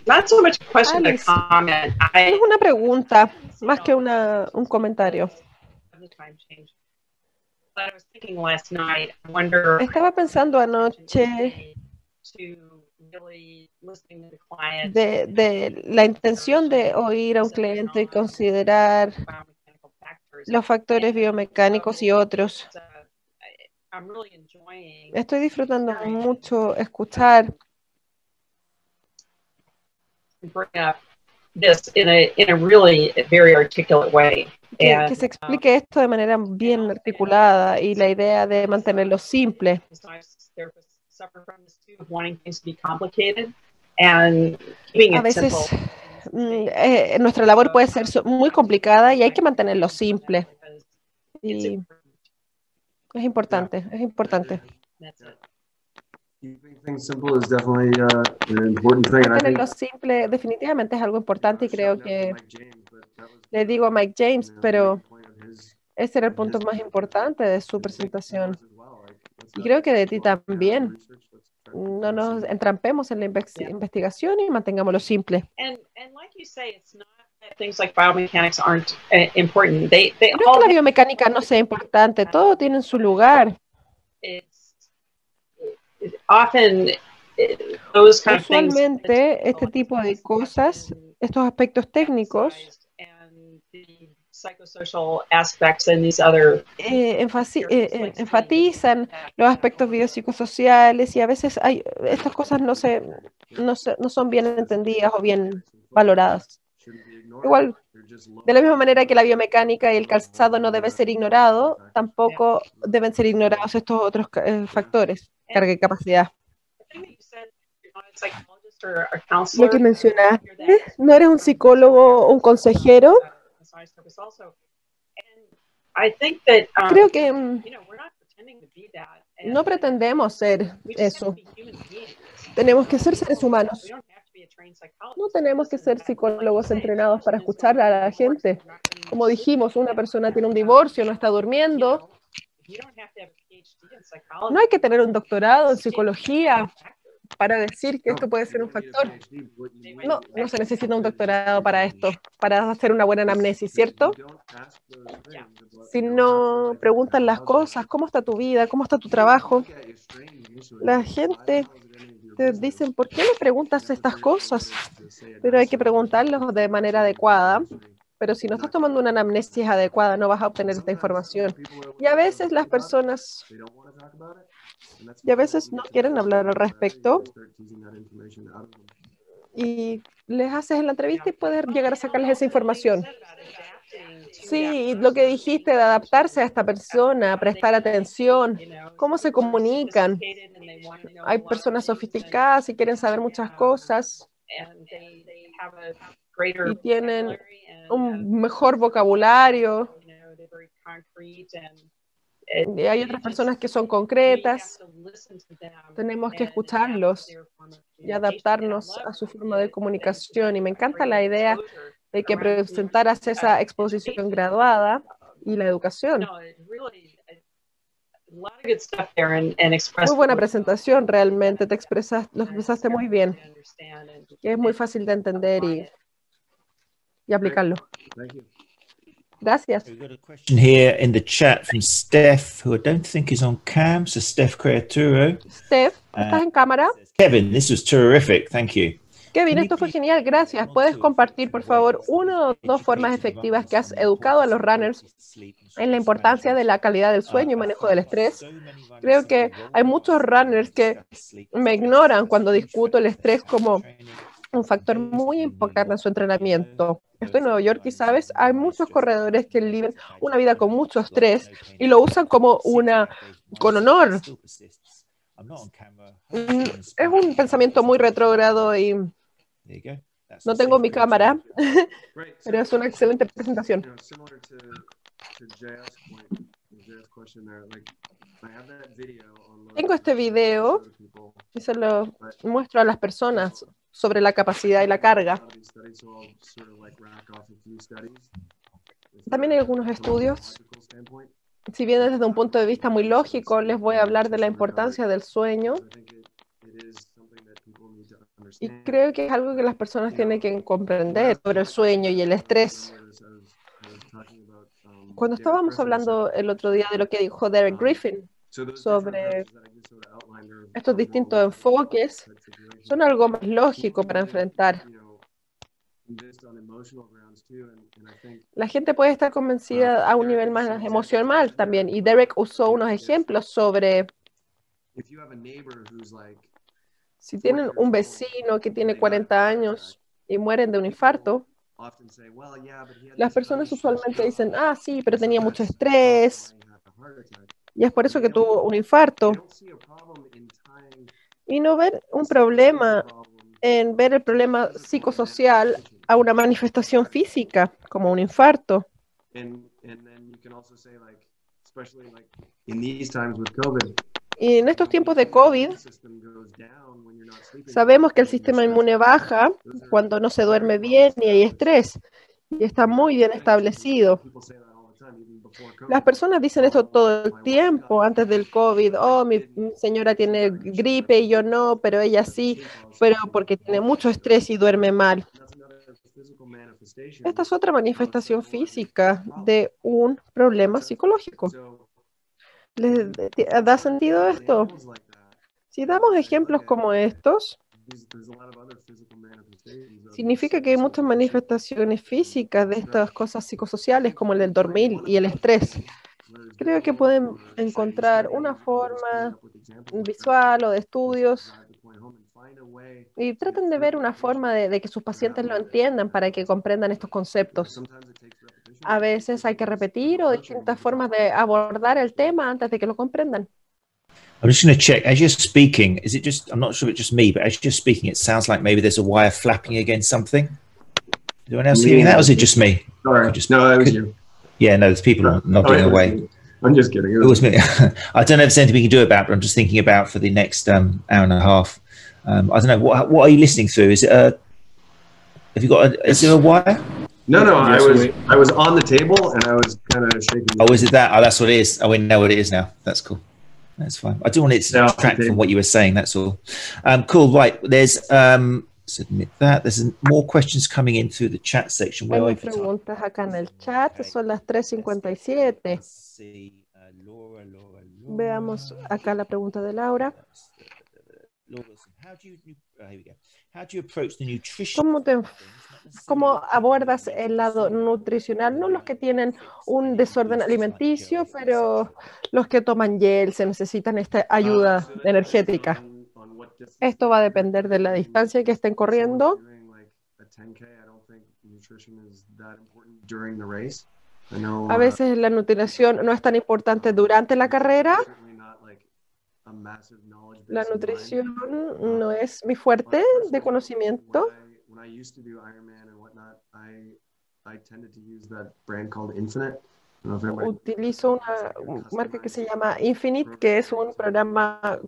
Not so much a question, Alice. a comment. Es una pregunta, más que un comentario. But I was thinking last night, I wonder Estaba pensando anoche de la intención de oír a un cliente y considerar los factores biomecánicos y otros. Estoy disfrutando mucho escuchar this in a really very articulate way. que se explique esto de manera bien articulada, y la idea de mantenerlo simple. A veces nuestra labor puede ser muy complicada y hay que mantenerlo simple. Y es importante, es importante. Mantenerlo simple definitivamente es algo importante, y creo que le digo a Mike James, pero ese era el punto más importante de su presentación. Y creo que de ti también. No nos entrampemos en la investigación y mantengámoslo simple. Things like biomechanics aren't important. They No es que la biomecánica no sea importante, todo tiene su lugar. Often those kind of things. Usualmente este tipo de cosas, estos aspectos técnicos, psychosocial aspects and these other enfatizan los aspectos biopsicosociales y a veces estas cosas no son bien entendidas o bien valoradas. Igual, de la misma manera que la biomecánica y el calzado no debe ser ignorado, tampoco deben ser ignorados estos otros factores, carga y capacidad. Lo que mencionaste, ¿no eres un psicólogo o un consejero? Creo que no pretendemos ser eso. Tenemos que ser seres humanos. No tenemos que ser psicólogos entrenados para escuchar a la gente. Como dijimos, una persona tiene un divorcio, no está durmiendo. No hay que tener un doctorado en psicología para decir que esto puede ser un factor. No se necesita un doctorado para esto, para hacer una buena anamnesis, ¿cierto? Si no preguntan las cosas, ¿cómo está tu vida? ¿Cómo está tu trabajo? La gente te dicen, ¿por qué me preguntas estas cosas? Pero hay que preguntarlos de manera adecuada. Pero si no estás tomando una anamnesis adecuada, no vas a obtener esta información. Y a veces las personas no quieren hablar al respecto. Y les haces en la entrevista y puedes llegar a sacarles esa información. Sí, lo que dijiste de adaptarse a esta persona, prestar atención, cómo se comunican. Hay personas sofisticadas y quieren saber muchas cosas y tienen un mejor vocabulario. Y hay otras personas que son concretas. Tenemos que escucharlos y adaptarnos a su forma de comunicación. Y me encanta la idea de que presentaras esa exposición graduada y la educación. Muy buena presentación, realmente. Lo expresaste muy bien. Y es muy fácil de entender y aplicarlo. Gracias. We've got a question here in the chat from Steph, who I don't think is on cam. So Steph Creaturo. Steph, ¿estás en cámara? Kevin, this was terrific. Thank you. Kevin, esto fue genial, gracias. ¿Puedes compartir, por favor, una o dos formas efectivas que has educado a los runners en la importancia de la calidad del sueño y manejo del estrés? Creo que hay muchos runners que me ignoran cuando discuto el estrés como un factor muy importante en su entrenamiento. Estoy en Nueva York y, ¿sabes? Hay muchos corredores que viven una vida con mucho estrés y lo usan como con honor. Es un pensamiento muy retrógrado y no tengo mi cámara, pero es una excelente presentación. Tengo este video y se lo muestro a las personas sobre la capacidad y la carga. También hay algunos estudios. Si bien desde un punto de vista muy lógico, les voy a hablar de la importancia del sueño. Y creo que es algo que las personas tienen que comprender sobre el sueño y el estrés. Cuando estábamos hablando el otro día de lo que dijo Derek Griffin sobre estos distintos enfoques, son algo más lógico para enfrentar. La gente puede estar convencida a un nivel más emocional también. Y Derek usó unos ejemplos sobre si tienen un vecino que tiene 40 años y mueren de un infarto, las personas usualmente dicen, ah, sí, pero tenía mucho estrés y es por eso que tuvo un infarto. Y no ver un problema en ver el problema psicosocial a una manifestación física, como un infarto. Y en estos tiempos de COVID, sabemos que el sistema inmune baja cuando no se duerme bien y hay estrés, y está muy bien establecido. Las personas dicen esto todo el tiempo antes del COVID. Oh, mi señora tiene gripe y yo no, pero ella sí, pero porque tiene mucho estrés y duerme mal. Esta es otra manifestación física de un problema psicológico. ¿Les da sentido esto? Si damos ejemplos como estos, Significa que hay muchas manifestaciones físicas de estas cosas psicosociales, como el del dormir y el estrés. Creo que pueden encontrar una forma visual o de estudios y traten de ver una forma de que sus pacientes lo entiendan para que comprendan estos conceptos. A veces hay que repetir o distintas formas de abordar el tema antes de que lo comprendan. I'm just going to check. As you're speaking, is it just, I'm not sure if it's just me, but as you're speaking, it sounds like maybe there's a wire flapping against something. Is anyone else hearing that, or is it just me? Sorry, No, that was you. Yeah, no, there's people nodding away. I'm just kidding. It was me. I don't know if there's anything we can do about it, but I'm just thinking about for the next hour and a half. I don't know. What are you listening through? Is it have you got is there a wire? No, I was on the table and I was kind of shaking. Oh, is it that? Oh, that's what it is. Oh, we know what it is now. That's cool. That's fine. I do want it to detract from what you were saying. That's all. Cool. Right. There's submit that. There's more questions coming in through the chat section. Hay más preguntas acá en el chat. Son las 3:57. Veamos acá la pregunta de Laura. ¿Cómo abordas el lado nutricional? No los que tienen un desorden alimenticio, pero los que toman gel, se necesitan esta ayuda energética. Esto va a depender de la distancia que estén corriendo. A veces la nutrición no es tan importante durante la carrera. La nutrición no es mi fuerte de conocimiento. Utilizo una marca que se llama Infinite, que es un programa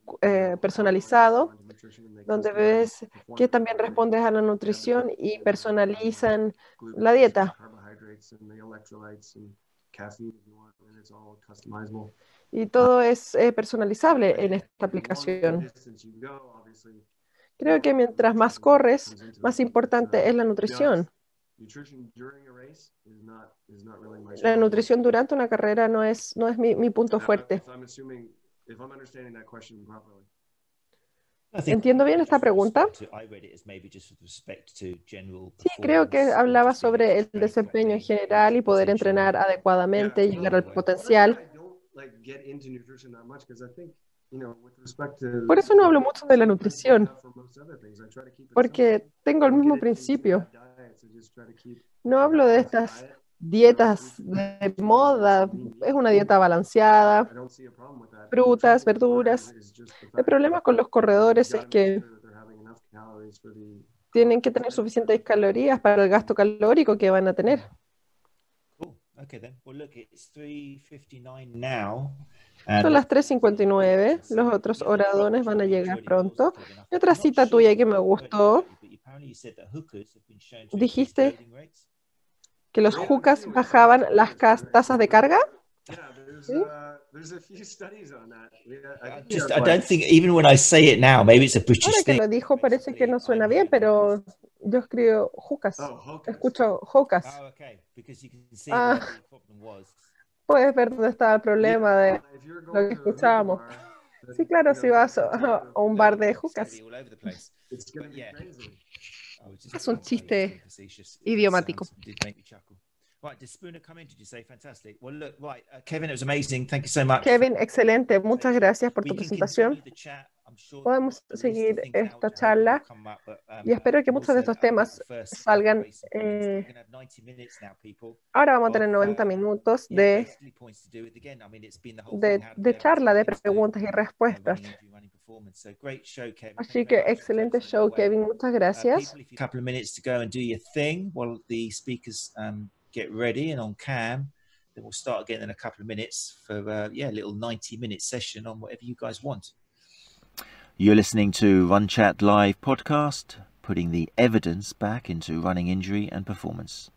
personalizado, donde ves que también respondes a la nutrición y personalizan la dieta. Y todo es personalizable en esta aplicación. Creo que mientras más corres, más importante es la nutrición. La nutrición durante una carrera no es mi punto fuerte. ¿Entiendo bien esta pregunta? Sí, creo que hablaba sobre el desempeño en general y poder entrenar adecuadamente, llegar al potencial. Por eso no hablo mucho de la nutrición, porque tengo el mismo principio. No hablo de estas dietas de moda, es una dieta balanceada, frutas, verduras. El problema con los corredores es que tienen que tener suficientes calorías para el gasto calórico que van a tener. Son las 3:59, los otros oradores van a llegar pronto. Y otra cita tuya que me gustó, dijiste que los hookahs bajaban las tasas de carga. ¿Sí? I don't think even when I say it now, maybe it's a British Ahora que thing. lo dijo parece que no suena bien, pero yo escribo hookahs. Escucho hookahs. Puedes ver dónde estaba el problema de lo que escuchábamos. Sí, claro, si vas a un bar de hookahs. Es un chiste idiomático. Kevin, excelente. Muchas gracias por tu presentación. Podemos seguir esta charla y espero que muchos de estos temas salgan. Ahora vamos a tener 90 minutos de charla, de preguntas y respuestas. Así que excelente show, Kevin. Muchas gracias. Get ready and on cam, then we'll start again in a couple of minutes for a little 90-minute session on whatever you guys want. You're listening to Run Chat Live podcast, putting the evidence back into running injury and performance.